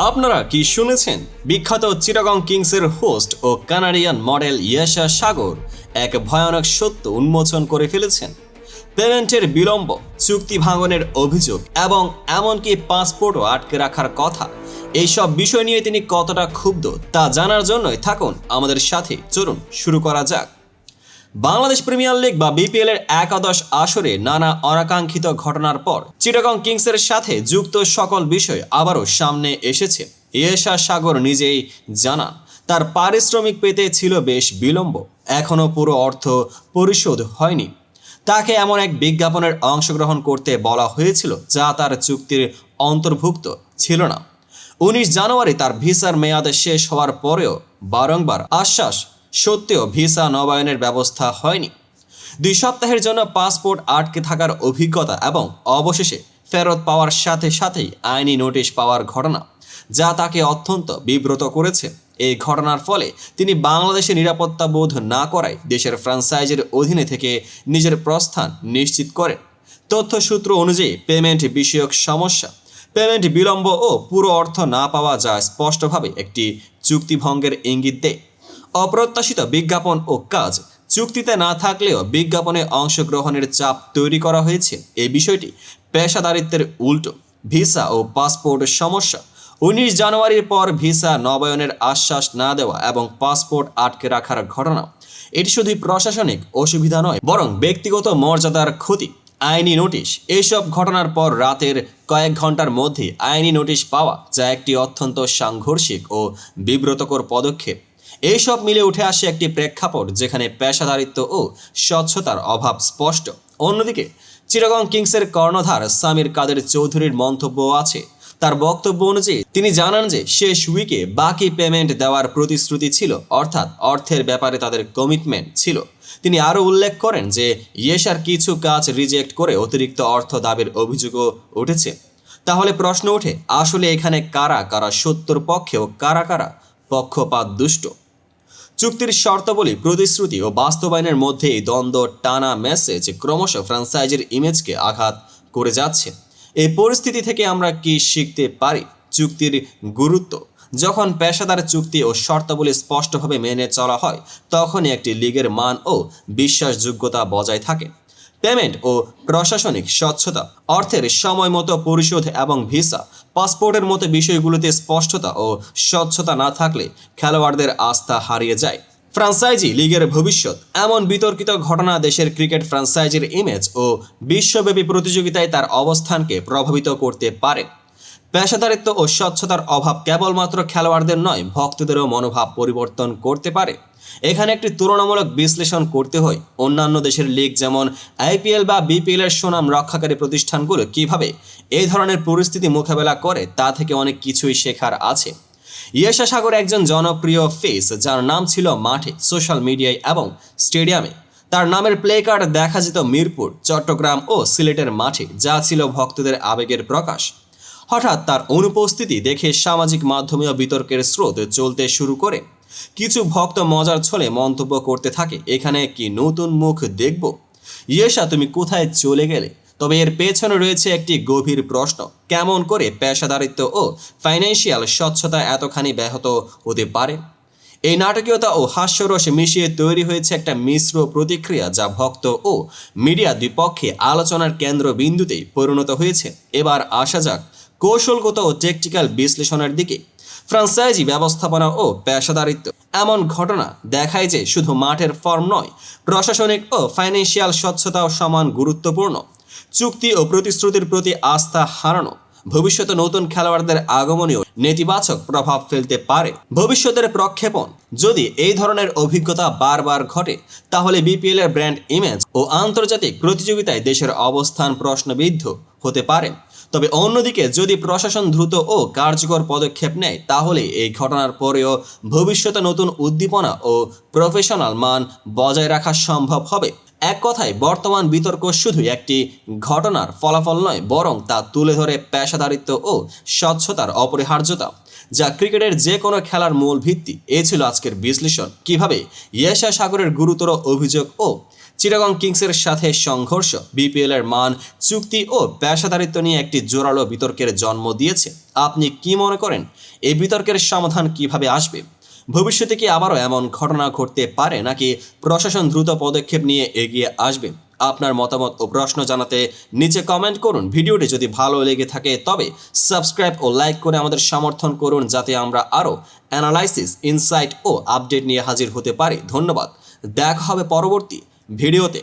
আপনারা কি শুনেছেন? বিখ্যাত চিটাগং কিংসের হোস্ট ও কানাডিয়ান মডেল ইয়াশা সাগর এক ভয়ানক সত্য উন্মোচন করে ফেলেছেন। পেমেন্টের বিলম্ব, চুক্তি ভাঙনের অভিযোগ এবং এমনকি পাসপোর্টও আটকে রাখার কথা। এইসব বিষয় নিয়ে তিনি কতটা ক্ষুব্ধ তা জানার জন্যই থাকুন আমাদের সাথে। চলুন শুরু করা যাক। বাংলাদেশ প্রিমিয়ার লিগ বা বিপিএল এর একাদশ আসরে নানা অনাকাঙ্ক্ষিত ঘটনার পর চিটাগং কিংসের সাথে যুক্ত সকল বিষয় আবারও সামনে এসেছে। ইয়াশা সাগর নিজেই জানান, তার পারিশ্রমিক পেতে ছিল বেশ বিলম্ব, এখনও পুরো অর্থ পরিশোধ হয়নি। তাকে এমন এক বিজ্ঞাপনের অংশগ্রহণ করতে বলা হয়েছিল যা তার চুক্তির অন্তর্ভুক্ত ছিল না। 19 জানুয়ারি তার ভিসার মেয়াদ শেষ হওয়ার পরেও বারংবার আশ্বাস সত্ত্বেও ভিসা নবায়নের ব্যবস্থা হয়নি। 2 সপ্তাহের জন্য পাসপোর্ট আটকে থাকার অভিজ্ঞতা এবং অবশেষে ফেরত পাওয়ার সাথে সাথেই আইনি নোটিশ পাওয়ার ঘটনা, যা তাকে অত্যন্ত বিব্রত করেছে। এই ঘটনার ফলে তিনি বাংলাদেশে নিরাপত্তা বোধ না করায় দেশের ফ্র্যাঞ্চাইজির অধীনে থেকে নিজের প্রস্থান নিশ্চিত করেন। তথ্যসূত্র অনুযায়ী পেমেন্ট বিষয়ক সমস্যা, পেমেন্ট বিলম্ব ও পুরো অর্থ না পাওয়া, যা স্পষ্টভাবে একটি চুক্তিভঙ্গের ইঙ্গিত দেয়। অপ্রত্যাশিত বিজ্ঞাপন ও কাজ, চুক্তিতে না থাকলেও বিজ্ঞাপনে অংশগ্রহণের চাপ তৈরি করা হয়েছে। এই বিষয়টি পেশাদারিত্বের উল্টো। ভিসা ও পাসপোর্ট সমস্যা, 19 জানুয়ারির পর ভিসা নবায়নের আশ্বাস না দেওয়া এবং পাসপোর্ট আটকে রাখার ঘটনা। এটি শুধুই প্রশাসনিক অসুবিধা নয়, বরং ব্যক্তিগত মর্যাদার ক্ষতি। আইনি নোটিশ, এইসব ঘটনার পর রাতের কয়েক ঘন্টার মধ্যে আইনি নোটিশ পাওয়া, যা একটি অত্যন্ত সাংঘর্ষিক ও বিব্রতকর পদক্ষেপ। এইসব মিলে উঠে আসে একটি প্রেক্ষাপট যেখানে পেশাদারিত্ব ও স্বচ্ছতার অভাব স্পষ্ট। অন্যদিকে চিটাগং কিংসের কর্ণধার সামির কাদের চৌধুরীর মন্তব্য আছে। তার বক্তব্য অনুযায়ী তিনি জানান যে শেষ উইকে বাকি পেমেন্ট দেওয়ার প্রতিশ্রুতি ছিল, অর্থাৎ অর্থের ব্যাপারে তাদের কমিটমেন্ট ছিল। তিনি আরও উল্লেখ করেন যে ইয়েশার কিছু কাজ রিজেক্ট করে অতিরিক্ত অর্থ দাবির অভিযোগও উঠেছে। তাহলে প্রশ্ন ওঠে, আসলে এখানে কারা কারা সত্যর পক্ষে ও কারা কারা পক্ষপাত দুষ্ট? চুক্তির শর্তাবলী, প্রতিশ্রুতি ও বাস্তবায়নের মধ্যে এই দ্বন্দ্ব টানা মেসেজ ক্রমশ ফ্র্যাঞ্চাইজির ইমেজকে আঘাত করে যাচ্ছে। এই পরিস্থিতি থেকে আমরা কি শিখতে পারি? চুক্তির গুরুত্ব, যখন পেশাদার চুক্তি ও শর্তাবলী স্পষ্টভাবে মেনে চলা হয়, তখনই একটি লিগের মান ও বিশ্বাসযোগ্যতা বজায় থাকে। পেমেন্ট ও প্রশাসনিক স্বচ্ছতা, অর্থের সময় মতো পরিশোধ এবং ভিসা, পাসপোর্টের মতো বিষয়গুলোতে স্পষ্টতা ও স্বচ্ছতা না থাকলে খেলোয়াড়দের আস্থা হারিয়ে যায়। ফ্র্যাঞ্চাইজি লিগের ভবিষ্যৎ, এমন বিতর্কিত ঘটনা দেশের ক্রিকেট ফ্র্যাঞ্চাইজির ইমেজ ও বিশ্বব্যাপী প্রতিযোগিতায় তার অবস্থানকে প্রভাবিত করতে পারে। পেশাদারিত্ব ও স্বচ্ছতার অভাব কেবলমাত্র খেলোয়াড়দের নয়, ভক্তদেরও মনোভাব পরিবর্তন করতে পারে। এখানে একটি তুলনামূলক বিশ্লেষণ করতে হয়। অন্যান্য দেশের লিগ যেমন আইপিএল বা বিপিএল এর সুনাম রক্ষাকারী প্রতিষ্ঠানগুলো কিভাবে এই ধরনের পরিস্থিতি মোকাবেলা করে, তা থেকে অনেক কিছুই শেখার আছে। ইয়াশা সাগর একজন জনপ্রিয় ফেস, যার নাম ছিল মাঠে, সোশ্যাল মিডিয়ায় এবং স্টেডিয়ামে। তার নামের প্লে কার্ড দেখা যেত মিরপুর, চট্টগ্রাম ও সিলেটের মাঠে, যা ছিল ভক্তদের আবেগের প্রকাশ। হঠাৎ তার অনুপস্থিতি দেখে সামাজিক মাধ্যমেও বিতর্কের স্রোত চলতে শুরু করে। কিছু ভক্ত মজার ছলে মন্তব্য করতে থাকে, এখানে কি নতুন মুখ দেখব? ইয়েশা, তুমি কোথায় চলে গেলে? তবে এর পেছনে রয়েছে একটি গভীর প্রশ্ন, কেমন করে পেশাদারিত্ব ও ফাইন্যান্সিয়াল স্বচ্ছতা এতখানি ব্যাহত হতে পারে? এই নাটকীয়তা ও হাস্যরস মিশিয়ে তৈরি হয়েছে একটা মিশ্র প্রতিক্রিয়া, যা ভক্ত ও মিডিয়া দুই পক্ষে আলোচনার কেন্দ্রবিন্দুতেই পরিণত হয়েছে। এবার আসা যাক কৌশলগত ও টেকটিক্যাল বিশ্লেষণের দিকে। ফ্র্যাঞ্চাইজি ব্যবস্থাপনা ও পেশাদারিত্ব, এমন ঘটনা দেখায় যে শুধু মাঠের ফর্ম নয়, প্রশাসনিক ও ফাইন্যান্সিয়াল স্বচ্ছতাও সমান গুরুত্বপূর্ণ। চুক্তি ও প্রতিশ্রুতির প্রতি আস্থা হারানো ভবিষ্যতে নতুন খেলোয়াড়দের আগমনেও নেতিবাচক প্রভাব ফেলতে পারে। ভবিষ্যতের প্রক্ষেপণ, যদি এই ধরনের অভিজ্ঞতা বারবার ঘটে, তাহলে বিপিএল এর ব্র্যান্ড ইমেজ ও আন্তর্জাতিক প্রতিযোগিতায় দেশের অবস্থান প্রশ্নবিদ্ধ হতে পারে। তবে অন্যদিকে যদি প্রশাসন দ্রুত ও কার্যকর পদক্ষেপ নেয়, তাহলে এই ঘটনার পরেও ভবিষ্যতে নতুন উদ্দীপনা ও প্রফেশনাল মান বজায় রাখা সম্ভব হবে। এক কথায়, বর্তমান বিতর্ক শুধু একটি ঘটনার ফলাফল নয়, বরং তা তুলে ধরে পেশাদারিত্ব ও স্বচ্ছতার অপরিহার্যতা, যা ক্রিকেটের যে কোনো খেলার মূল ভিত্তি। এ ছিল আজকের বিশ্লেষণ, কিভাবে ইয়াশা সাগরের গুরুতর অভিযোগ ও চিটাগং কিংসের সাথে সংঘর্ষ বিপিএল এর মান, চুক্তি ও পেশাদারিত্ব নিয়ে একটি জোরালো বিতর্কের জন্ম দিয়েছে। আপনি কি মনে করেন, এই বিতর্কের সমাধান কিভাবে আসবে? ভবিষ্যতে কি আবারও এমন ঘটনা ঘটতে পারে, নাকি প্রশাসন দ্রুত পদক্ষেপ নিয়ে এগিয়ে আসবে? আপনার মতামত ও প্রশ্ন জানাতে নিচে কমেন্ট করুন। ভিডিওটি যদি ভালো লেগে থাকে তবে সাবস্ক্রাইব ও লাইক করে আমাদের সমর্থন করুন, যাতে আমরা আরও অ্যানালাইসিস, ইনসাইট ও আপডেট নিয়ে হাজির হতে পারি। ধন্যবাদ। দেখা হবে পরবর্তী ভিডিওতে।